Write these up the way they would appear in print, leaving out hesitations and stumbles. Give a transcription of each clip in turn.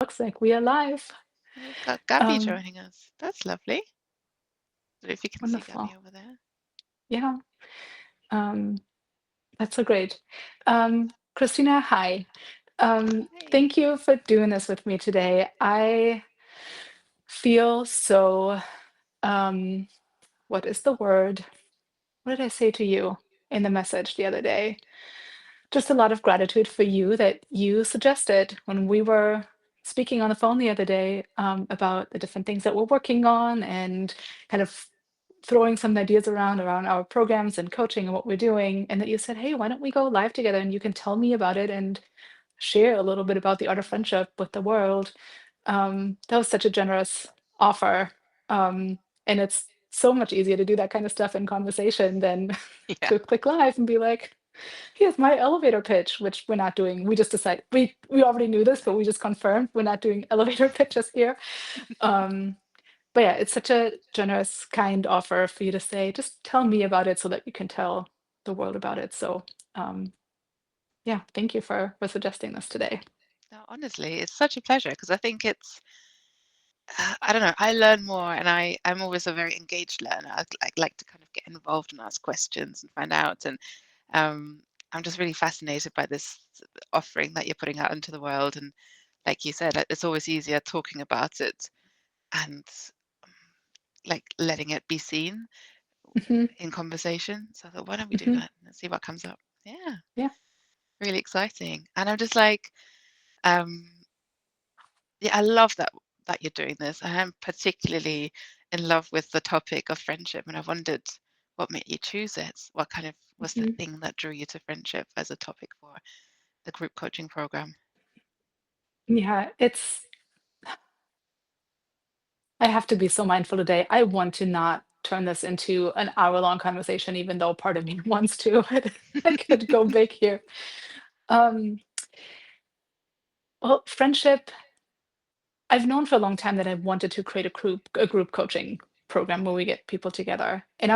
looks like we are live. We've got Gabby Um, joining us. That's lovely. Don't know if you can see Wonderful. Gabby over there. Yeah, um, that's so great. Christina, hi. Hi. Thank you for doing this with me today. I feel so, um, what is the word? What did I say to you in the message the other day? Just a lot of gratitude for you that you suggested when we were speaking on the phone the other day, about the different things that we're working on and kind of throwing some ideas around our programs and coaching and what we're doing, and that you said, "Hey, why don't we go live together and you can tell me about it and share a little bit about the art of friendship with the world." That was such a generous offer, and it's so much easier to do that kind of stuff in conversation than Yeah. to click live and be like, "Here's my elevator pitch," which we're not doing. We just decided we already knew this, but we just confirmed we're not doing elevator pitches here. Um, but yeah, it's such a generous, kind offer for you to say, "Just tell me about it so that you can tell the world about it." So, um, yeah, thank you for suggesting this today. No, honestly, it's such a pleasure because I think it's, I don't know, I learn more and I'm always a very engaged learner. I like to kind of get involved and ask questions and find out. And um, I'm just really fascinated by this offering that you're putting out into the world. And like you said, it's always easier talking about it and um, like letting it be seen Mhm, in conversation. So I thought, why don't we do mhm, that? Let's see what comes up. Yeah, yeah, really exciting. And I'm just like, um, yeah, I love that you're doing this. I am particularly in love with the topic of friendship, and I wondered what made you choose it. What kind of was the mhm. thing that drew you to friendship as a topic for the group coaching program? Yeah, I have to be so mindful today. I want to not turn this into an hour-long conversation, even though part of me wants to. I could go big here. Um, well, friendship, I've known for a long time that I wanted to create a group coaching program where we get people together. And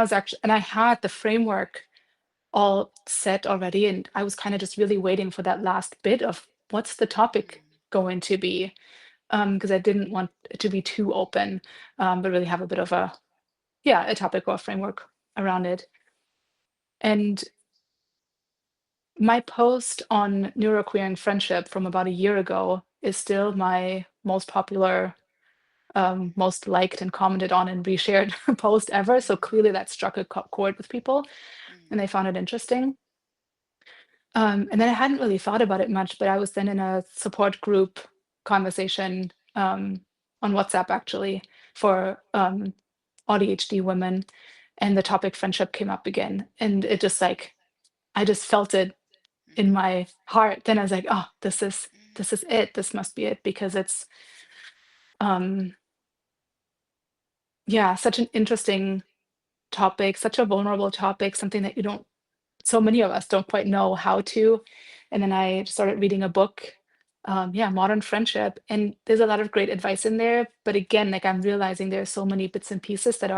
I had the framework all set already, and I was kind of just really waiting for that last bit of what's the topic Mm, going to be, because I didn't want it to be too open, but really have a bit of a topic or a framework around it. And my post on neuroqueer and friendship from about a year ago is still my most popular, most liked and commented on and reshared post ever. So mm, clearly that struck a chord with people and mm, they found it interesting. And then I hadn't really thought about it much, but I was then in a support group conversation, on WhatsApp actually, for ADHD women. And the topic friendship came up again. And it just like, I just felt it in mm, my heart. Then I was like, oh, this mm, is it. This must be it because it's, um, yeah, such an interesting topic, such a vulnerable topic, something that you don't so many of us don't quite know how to. And then I started reading a book, Modern Friendship, and there's a lot of great advice in there. But again, like I'm realizing there's so many bits and pieces that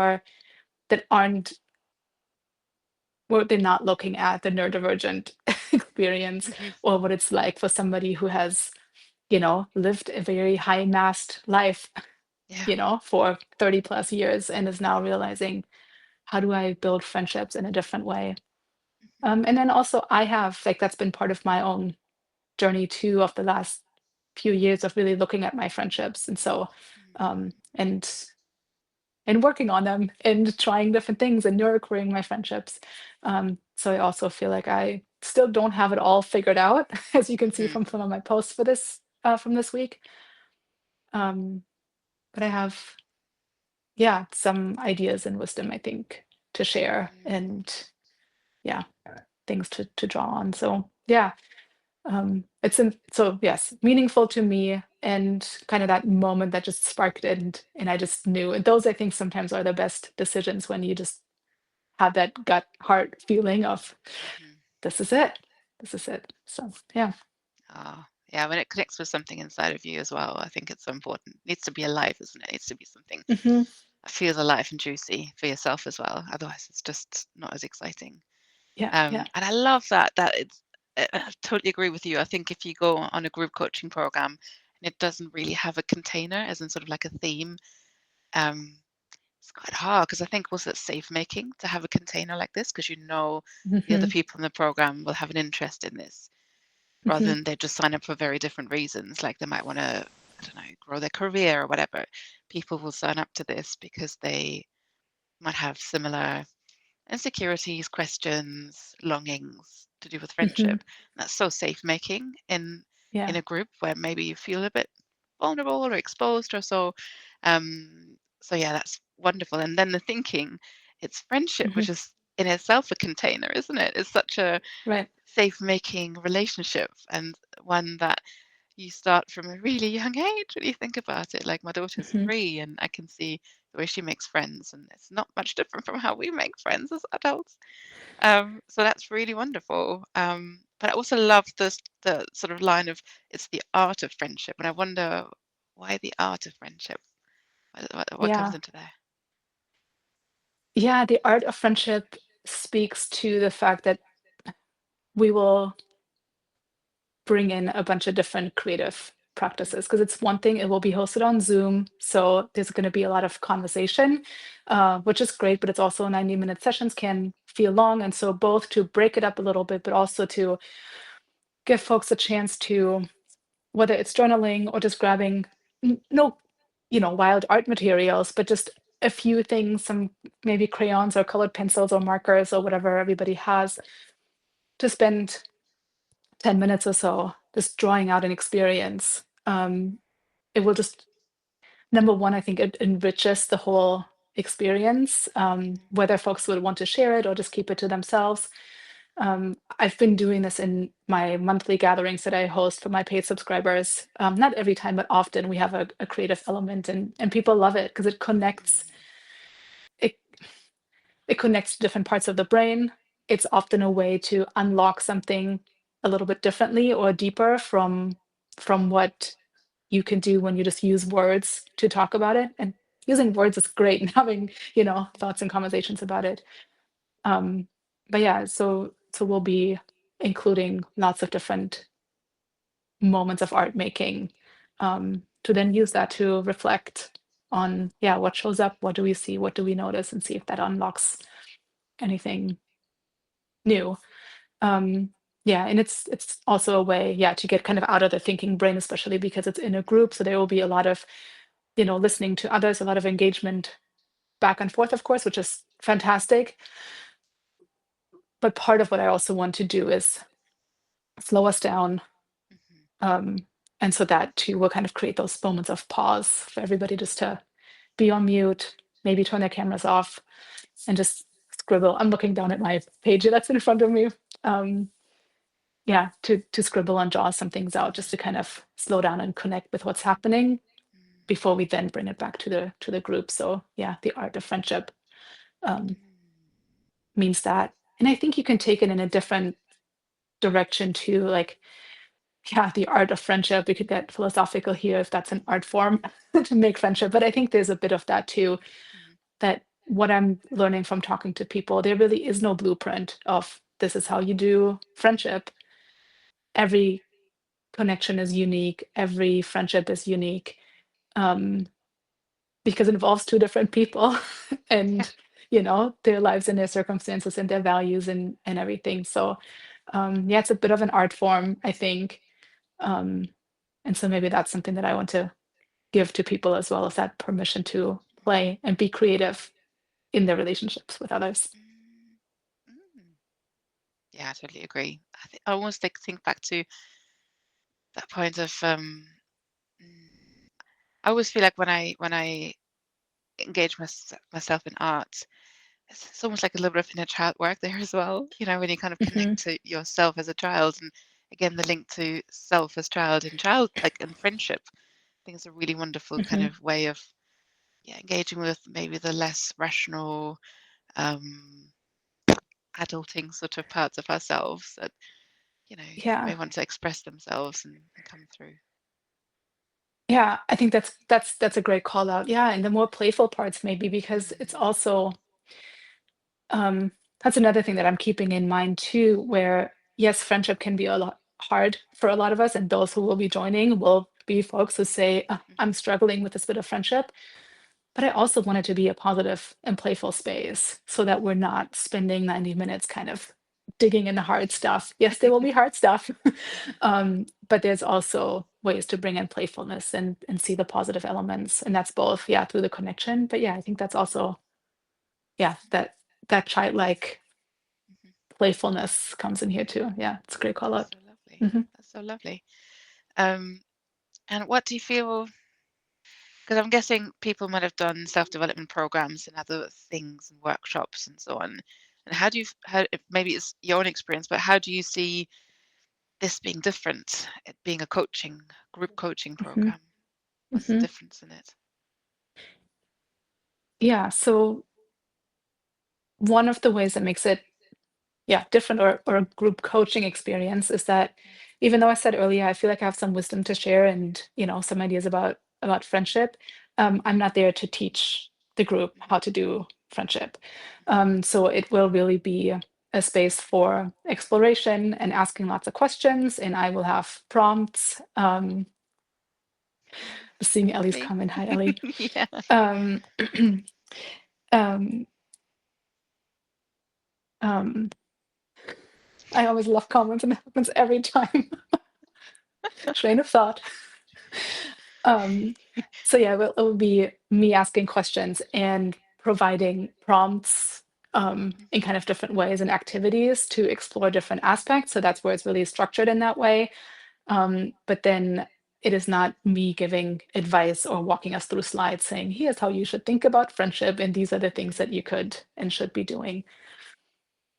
aren't what they're not looking at the neurodivergent experience mhm. or what it's like for somebody who has, lived a very high masked life, Yeah. for 30 plus years and is now realizing how do I build friendships in a different way. Mhm, And then also I have like that's been part of my own journey too of the last few years of really looking at my friendships. And so mm, and working on them and trying different things and nurturing my friendships. So I also feel like I still don't have it all figured out, as you can see mhm, from some of my posts for this from this week. Um, but I have, yeah, some ideas and wisdom I think to share, mm, and yeah, things to draw on. So yeah, so yes, meaningful to me and kind of that moment that just sparked it, and I just knew. And those I think sometimes are the best decisions when you just have that gut heart feeling of mhm. this is it. This is it. So yeah. Ah, yeah, when it connects with something inside of you as well, I think it's so important. It needs to be alive, isn't it? It needs to be something Hmm. that feels alive and juicy for yourself as well. Otherwise, it's just not as exciting. Yeah. Yeah. And I love that it's I totally agree with you. I think if you go on a group coaching program and it doesn't really have a container, as in sort of like a theme. Um, it's quite hard because I think also it's safe making to have a container like this because you know the other Hmm. people in the program will have an interest in this rather Hmm. than they just sign up for very different reasons. Like they might want to, I don't know, grow their career or whatever. People will sign up to this because they might have similar insecurities, questions, longings to do with Hmm. friendship. And that's so safe making in Yeah. a group where maybe you feel a bit vulnerable or exposed or so. So yeah, that's wonderful. And then the thinking, it's friendship, Hmm. which is in itself a container, isn't it? It's such a Right. safe making relationship and one that you start from a really young age when you think about it. Like my daughter's Hmm. 3 and I can see the way she makes friends and it's not much different from how we make friends as adults. So that's really wonderful. But I also love the sort of line of it's the art of friendship, and I wonder why the art of friendship. What comes Yeah. into there? Yeah. The art of friendship speaks to the fact that we will bring in a bunch of different creative Mm, practices because it's one thing, it will be hosted on Zoom, so there's going to be a lot of conversation, which is great, but it's also 90-minute sessions can feel long, and so both to break it up a little bit but also to give folks a chance to, whether it's journaling or just grabbing no, wild art materials, but just a few things, some maybe crayons or colored pencils or markers or whatever everybody has, to spend 10 minutes or so just drawing out an experience. It will just, number one, I think it enriches the whole experience, whether folks would want to share it or just keep it to themselves. I've been doing this in my monthly gatherings that I host for my paid subscribers. Not every time, but often we have a creative element, and people love it because mm, it it connects to different parts of the brain. It's often a way to unlock something a little bit differently or deeper from what you can do when you just use words to talk about it. And using words is great and having, thoughts and conversations about it. Um, but yeah, so we'll be including lots of different moments of art making, to then use that to reflect on, yeah, what shows up, what do we see, what do we notice, and see if that unlocks anything new. Um, yeah, and it's also a way, yeah, to get kind of out of the thinking brain, especially because it's in a group. So there will be a lot of, listening to others, a lot of engagement back and forth, of course, which is fantastic. But part of what I also want to do is slow us down. mhm, Um, and so that too will kind of create those moments of pause for everybody just to be on mute, maybe turn their cameras off and just scribble. I'm looking down at my page that's in front of me. Um, yeah, to scribble and draw some things out just to kind of slow down and connect with what's happening mm, before we then bring it back to the group. So yeah, the art of friendship, um, mm, means that. And I think you can take it in a different direction too. Like, yeah, the art of friendship. We could get philosophical here if that's an mhm, art form to make friendship. But I think there's a bit of that too. mhm, That what I'm learning from talking to people, there really is no blueprint of this is how you do friendship. Every connection is unique. Every friendship is unique. Um, because it involves two different people yeah, and their lives and their circumstances and their values and everything. So yeah, it's a bit of an art form, I think. um, and so maybe that's something that I want to give to people as well, as that permission to play and be creative in their relationships with others. mm, mm. Yeah, I totally agree. I almost think back to that point of mm, I always feel like when I engage myself in art, it's almost like a little bit of inner child work there as well. You know, when you kind of Hmm. connect to yourself as a child, and again the link to self as child like and friendship. I think it's a really wonderful kind Hmm. of way of yeah engaging with maybe the less rational um, adulting sort of parts of ourselves that may Yeah, want to express themselves and come through. yeah, I think that's a great call out. Yeah, and the more playful parts maybe, because it's Mm, also, that's another thing that I'm keeping in mind too, where yes, friendship can be a lot hard for a lot of us, and those who will be joining will be folks who say, I'm Mhm. struggling with this bit of friendship, but I also want it to be a positive and playful space so that we're not spending 90 minutes kind of digging in the hard stuff. Yes, there will be hard stuff, Mhm. but there's also ways to bring in playfulness and see the positive elements. And that's both, yeah, through the connection. But yeah, I think that's also, yeah, that childlike Mhm. playfulness comes in here too. Yeah, it's a great call That's out. so lovely. Hmm. That's so lovely. Um, and what do you feel? Because I'm guessing people might have done self-development programs and other things and workshops and so on. And how do you, how, maybe it's your own experience, but how do you see this being different, it being a group coaching Hmm. program? What's the Hmm. difference in it? Yeah. So one of the ways that makes it, yeah, different, or a group coaching experience is that even though I said earlier, I feel like I have some wisdom to share and, some ideas about friendship, I'm not there to teach the group Mhm. how to do friendship. Mhm. So it will really be a space for exploration and asking lots of questions, and I will have prompts. Seeing Ellie's Lovely. comment, hi Ellie. Yeah. Um, um, um, I always love comments, and it happens every time. Train of thought. Um, so yeah, it will be me asking questions and providing prompts in Mhm. kind of different ways and activities to explore different aspects. So that's where it's really structured in that way. But then it is not me giving advice or walking us through slides saying, here's how you should think about friendship, and these are the things Mhm. that you could and should be doing.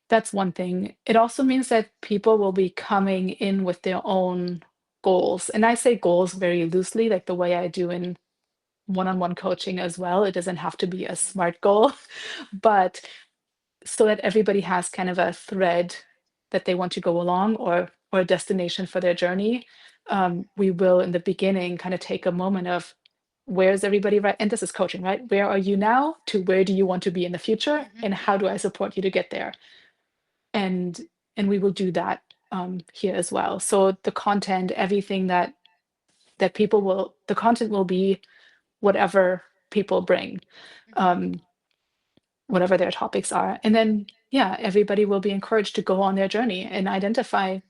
That's one thing. It also means that people will be coming in with their own goals. And I say goals very loosely, like the way I do in one-on-one coaching as well. It doesn't have to be a Mhm. smart goal, but so that everybody has kind of a thread that they want to go along, or a destination for their journey. We will in the beginning kind of take a moment of where's everybody, right? And this is coaching, right? Where are you now to where do you want to be in the future? Mhm. And how do I support you to get there? And we will do that here as well. So the content, everything that people will, the content will be whatever people bring, Mhm. um, whatever their topics are. And then, yeah, everybody will be encouraged to go on their journey and identify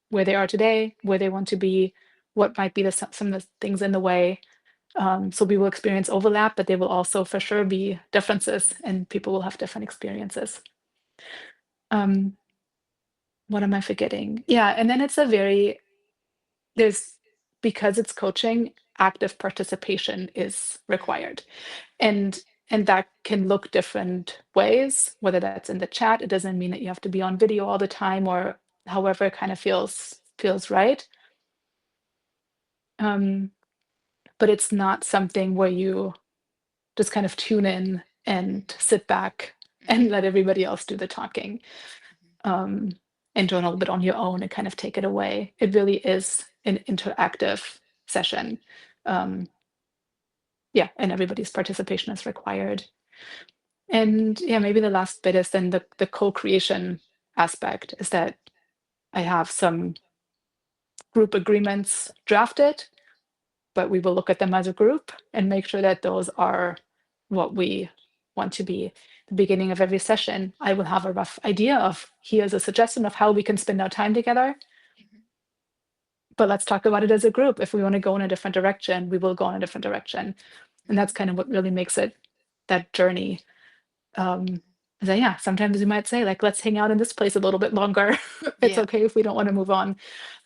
where they are today, where they want to be, what might be some of the things in the way. So we will experience overlap, but there will also for sure be differences, and people will have different experiences. Um, what am I forgetting? Yeah, and then it's a very, there's, because it's coaching, active participation is Mm. required. And that can look different ways, whether that's in the chat. It doesn't mean that you have to be on video all the time, or however it kind of feels right. Um, but it's not something where you just kind of tune in and Mhm. sit back and Mhm. let everybody else do the talking, Mhm. um, and join a little bit on your own and kind of take it away. It really is an interactive session. Um, yeah, and everybody's participation is required. And yeah, maybe the last bit is then the co-creation aspect is that I have some group agreements drafted, but we will look at them as a group and make sure that those are what we want to be. The beginning of every session, I will have a rough idea of here's a suggestion of how we can spend our time together, Mhm. but let's talk about it as a group. If we want to go in a different direction, we will go in a different direction. And that's Mhm. kind of what really makes it that journey. Um, Mhm. so yeah, sometimes you might say, like, let's hang out in this place a little bit longer. It's Yeah. okay if we don't want to move on.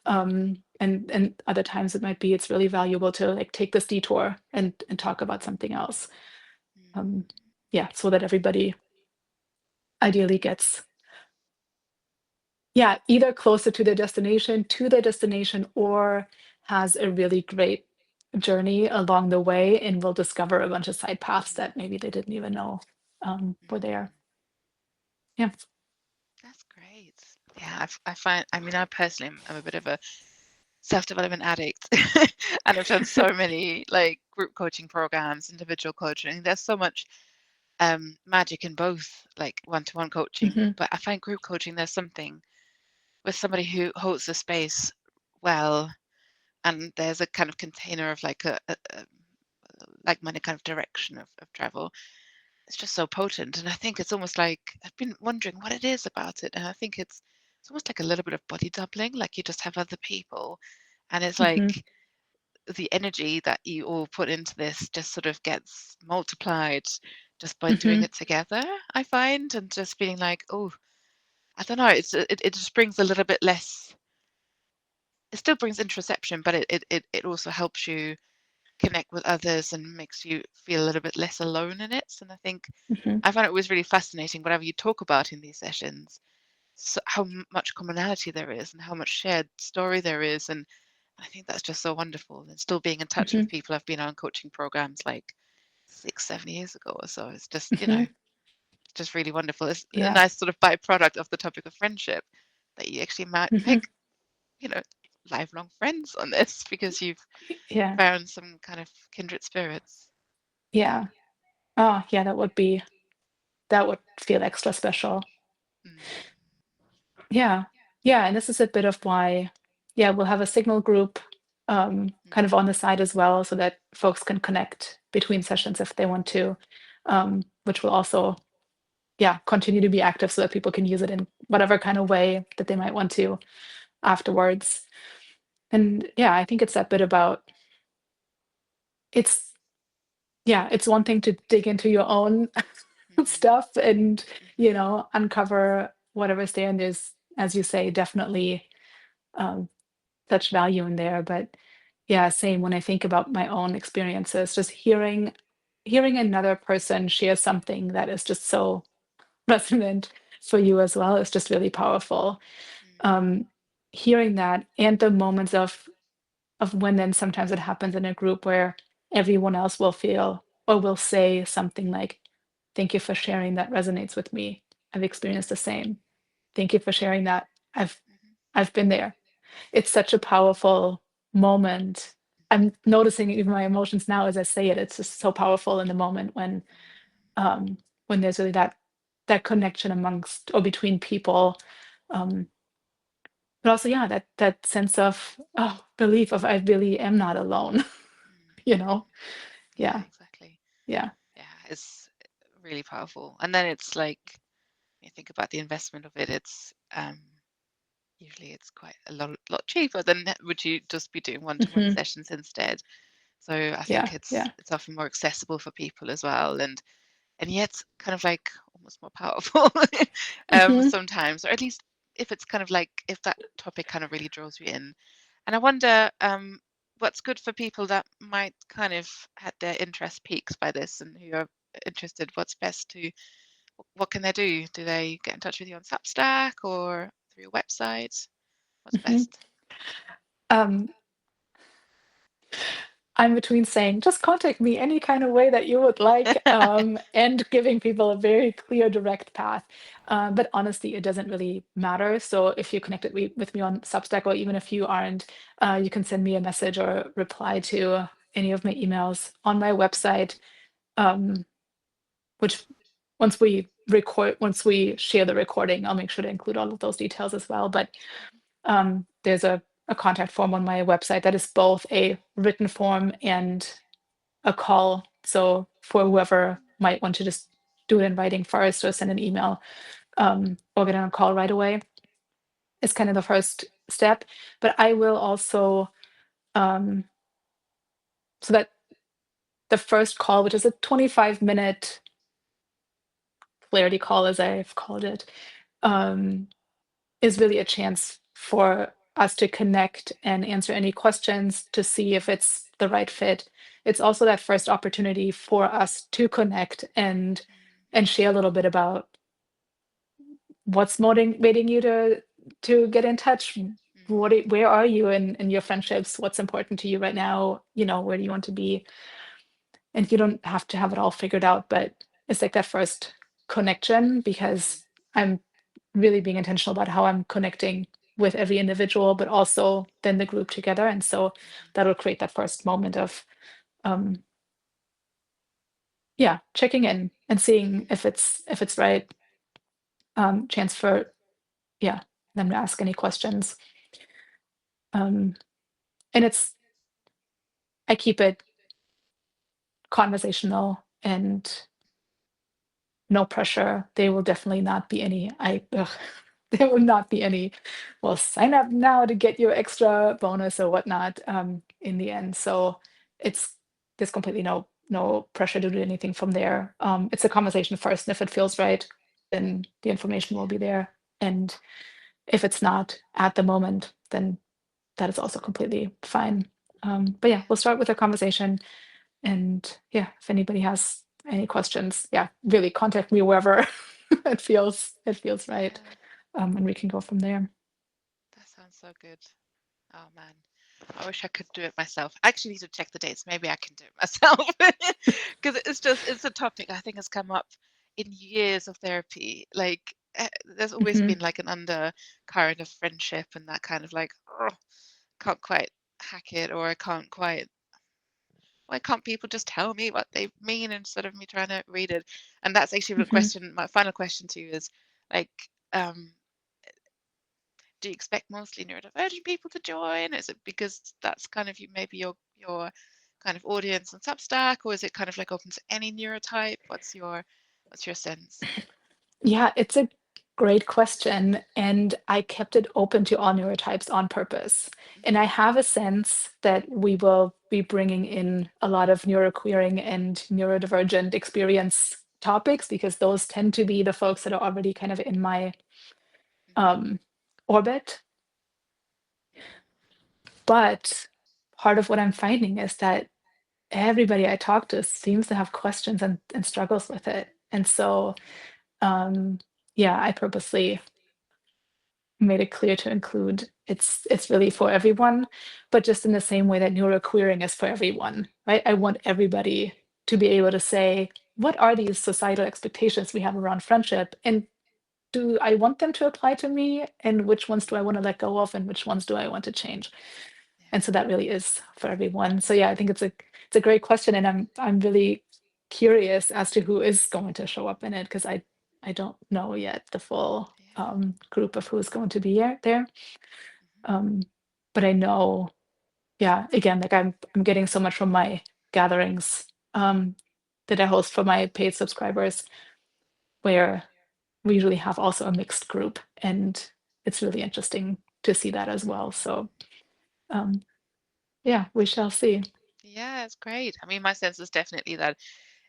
Yeah. And other times it might be it's really valuable to like take this detour and talk about something else. Um, Mm. yeah, so that everybody ideally gets, yeah, either closer to their destination, or has a really great journey along the way and will discover a bunch of side paths Mhm. that maybe they didn't even know were there. Mm. Yeah. That's great. Yeah, I find, I mean, I personally am a bit of a self-development addict, and I've done so many like group coaching programs, individual coaching. There's so much magic in both, like one-to-one coaching, Hmm. but I find group coaching, there's something with somebody who holds the space well, and there's a kind of container of like a like-minded kind of direction of travel. It's just so potent, and I think it's almost like I've been wondering what it is about it, and I think it's almost like a little bit of body doubling, like you just have other people, and it's Hmm. like the energy that you all put into this just sort of gets multiplied just by doing Hmm. it together, I find, and just feeling like, oh, I don't know, it just brings a little bit less. It still brings introspection, but it also helps you connect with others and makes you feel a little bit less alone in it. And I think Hmm. I find it always really fascinating whatever you talk about in these sessions, so how much commonality there is and how much shared story there is. And I think that's just so wonderful. And still being in touch Hmm. with people I've been on coaching programs like 6, 7 years ago or so. It's just, Hmm. just really wonderful. It's a Yeah. nice sort of byproduct of the topic of friendship that you actually might Hmm. make, you know, lifelong friends on this because you've Yeah. found some kind of kindred spirits. Yeah. Oh, yeah, that would feel extra special. Mm, Yeah. Yeah, and this is a bit of why, yeah, we'll have a signal group kind of mhm, on the side as well so that folks can connect between sessions if they want to, which will also, yeah, continue to be active so that people can use it in whatever kind of way that they might want to afterwards. And yeah, I think it's that bit about it's yeah, it's one thing to dig into your own mhm, stuff and, mhm, uncover whatever's there. And there's, as you say, definitely um, such value in there. But yeah, same when I think about my own experiences, just hearing another person share something that is just so resonant for you as well is just really powerful. mm, Um, Hearing that and the moments of when then sometimes it happens in a group where everyone else will feel or will say something like, "Thank you for sharing. That resonates with me. I've experienced the same. Thank you for sharing that. I've mhm, I've been there." It's such a powerful moment. I'm noticing even my emotions now as I say it. It's just so powerful in the moment when there's really that connection amongst or between people. Um, but also, yeah, that sense of belief of I really am not alone. mm, You mm. know? Yeah, Yeah, exactly. yeah. Yeah, it's really powerful. And then it's like, you think about the investment of it, it's usually it's quite a lot cheaper than would you just be doing one-to-one Hmm. sessions instead. So I think Yeah, it's yeah. it's often more accessible for people as well, and yet kind of like almost more powerful Hmm. sometimes, or at least if it's kind of like if that topic kind of really draws you in. And I wonder what's good for people that might kind of had their interest piqued by this and who are interested. What's best to what can they do? Do they get in touch with you on Substack or through your website? What's Hmm. best? Um, I'm between saying, just contact me any kind of way that you would like, and giving people a very clear, direct path. But honestly, it doesn't really matter. So if you connected with me on Substack, or even if you aren't, you can send me a message or reply to any of my emails on my website, um, which once we share the recording, I'll make sure to include all of those details as well. But there's a contact form on my website that is both a written form and a call. So for whoever might want to just do it in writing first or send an email, or get on a call right away is kind of the first step. But I will also, um, so that the first call, which is a 25-minute clarity call, as I've called it, um, is really a chance for us to connect and answer any questions to see if it's the right fit. It's also that first opportunity for us to connect and share a little bit about what's motivating you to get in touch. Where are you in your friendships? What's important to you right now? Where do you want to be? And you don't have to have it all figured out, but it's like that first connection because I'm really being intentional about how I'm connecting with every individual, but also then the group together. And so that'll create that first moment of, um, yeah, checking in and seeing if it's right. Chance for, yeah, them to ask any questions. Um, and I keep it conversational and no pressure. There will definitely not be any, there will not be any, well, sign up now to get your extra bonus or whatnot, in the end. So it's, there's completely no pressure to do anything from there. It's a conversation first, and if it feels right, then the information will Yeah. be there. And if it's not at the moment, then that is also completely fine. But yeah, Yeah. we'll start with a conversation, and yeah, if anybody has any questions, yeah, really contact me wherever it feels right, Yeah. and we can go from there. That sounds so good. Oh man. I wish I could do it myself. I actually need to check the dates. Maybe I can do it myself. Because it's a topic I think has come up in years of therapy. Like there's always Hmm. been like an undercurrent of friendship and that kind of like, oh, can't quite hack it, or I can't quite, why can't people just tell me what they mean instead of me trying to read it? And that's actually the Hmm. question, my final question to you is like, um, do you expect mostly neurodivergent people to join? Is it because that's kind of you, maybe your kind of audience on Substack, or is it kind of like open to any neurotype? What's your sense? Yeah, it's a great question, and I kept it open to all neurotypes on purpose. And Hmm. I have a sense that we will be bringing in a lot of neuroqueering and neurodivergent experience topics, because those tend to be the folks that are already kind of in my Hmm. um, orbit. But part of what I'm finding is that everybody I talk to seems to have questions and struggles with it. And so, um, yeah, I purposely made it clear to include it's really for everyone, but just in the same way that neuroqueering is for everyone, right? I want everybody to be able to say, what are these societal expectations we have around friendship? And do I want them to apply to me? And which ones do I want to let go of? And which ones do I want to change? Yeah. And so that really is for everyone. So yeah, I think it's a great question, and I'm really curious as to who is going to show up in it, because I don't know yet the full Yeah. group of who's going to be there. Hmm. Um, but I know, yeah, again, like I'm getting so much from my gatherings that I host for my paid subscribers, where we usually have also a mixed group, and it's really interesting to see that as well. So um, yeah, we shall see. Yeah, it's great. I mean, my sense is definitely that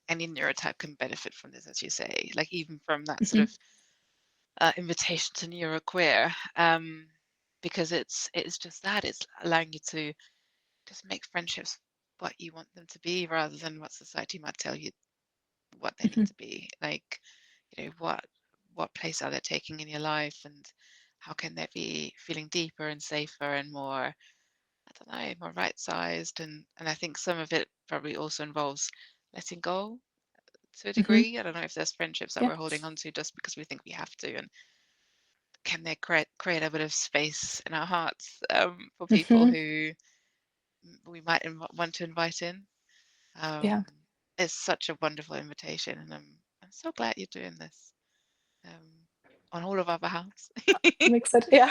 any neurotype can benefit from this, as you say, like even from that sort Mhm, of invitation to neuroqueer, because it's just that it's allowing you to just make friendships what you want them to be rather than what society might tell you what they need mhm, to be. Like, what place are they taking in your life, and how can they be feeling deeper and safer and more, I don't know, more right-sized. And I think some of it probably also involves letting go to a mhm. degree. I don't know if there's friendships that Yeah. we're holding on to just because we think we have to, and can they create a bit of space in our hearts for people Mhm. who we might want to invite in. Yeah. Um, it's such a wonderful invitation, and I'm so glad you're doing this um, on all of our behalves. I'm excited. Yeah.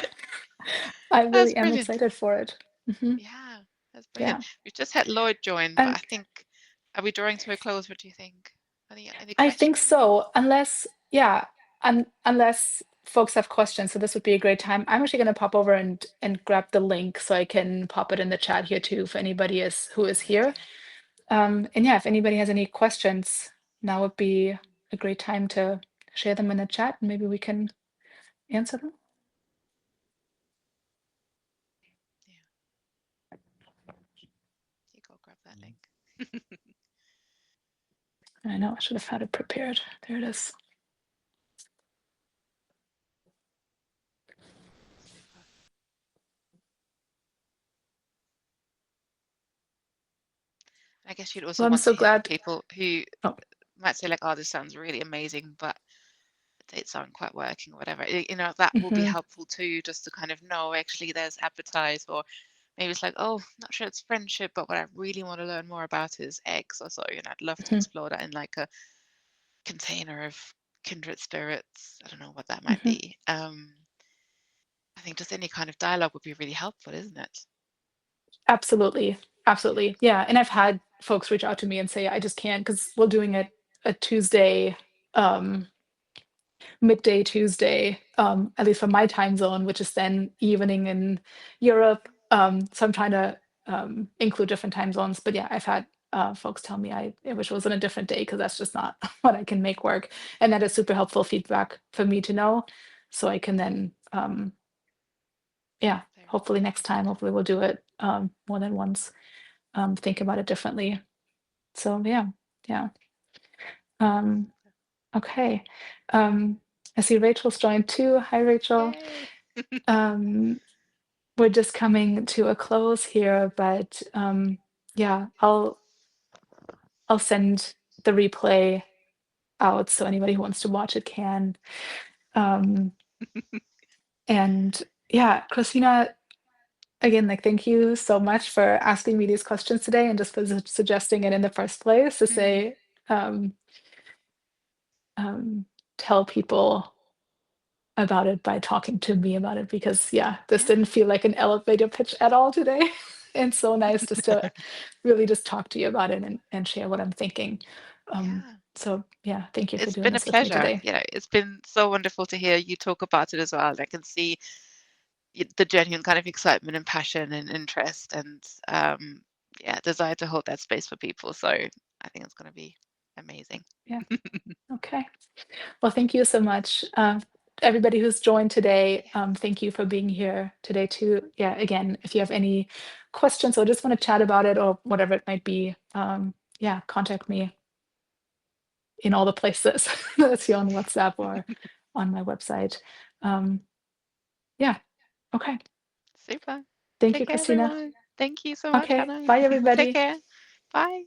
I That's really am brilliant. excited for it. Mhm. Yeah, that's brilliant. Yeah. We've just had Lloyd join, but And I think, are we drawing to a close? What do you think? Any I think questions? so, unless, yeah, unless folks have questions, so this would be a great time. I'm actually going to pop over and grab the link so I can pop it in the chat here too for anybody is who is here. Amazing. And yeah, if anybody has any questions, now would be a great time to share them in the chat, and maybe we can answer them. Yeah, you go grab that link. I know I should have had it prepared. There it is. Super. I guess you'd also Well, I'm want to so hear from glad. people who Oh, might say like, "Oh, this sounds really amazing," but the dates aren't quite working or whatever. That will be mhm, helpful too, just to kind of know actually there's appetite, or maybe it's like, "Oh, not sure it's friendship, but what I really want to learn more about is X," or so. I'd love to mhm, explore that in like a container of kindred spirits. I don't know what that might mhm. be. I think just any kind of dialogue would be really helpful, isn't it? Absolutely. Absolutely. Yeah. And I've had folks reach out to me and say, I just can't because we're doing it a Tuesday, um, midday Tuesday, at least for my time zone, which is then evening in Europe. So I'm trying to include different time zones. But yeah, I've had folks tell me I wish it was on a different day because that's just not what I can make work. And that is super helpful feedback for me to know. So I can then, yeah, Very hopefully next time, hopefully we'll do it more than once, think about it differently. So yeah, yeah. Um, okay. Um, I see Rachel's joined too. Hi, Rachel. Yay. Um, we're just coming to a close here, but yeah, I'll send the replay out so anybody who wants to watch it can. Um, and yeah, Christina, again, like thank you so much for asking me these questions today and just for suggesting it in the first place to Mm, say, um, um, tell people about it by talking to me about it because yeah, this yeah. didn't feel like an elevator pitch at all today. And so nice just to really just talk to you about it and share what I'm thinking. Yeah. So yeah, thank you for It's doing been a this with me pleasure. today. You know, it's been so wonderful to hear you talk about it as well. I can see the genuine kind of excitement and passion and interest and yeah, desire to hold that space for people. So I think it's going to be amazing. Yeah. Okay. Well, thank you so much. Everybody who's joined today, Yeah. thank you for being here today too. Yeah, again, if you have any questions or just want to chat about it or whatever it might be, yeah, contact me in all the places that's here on WhatsApp or on my website. Um, yeah, okay. Super. Thank Take you, care, Christina. everyone. Thank you so much, Okay, Hannah. bye Take everybody. care. Bye.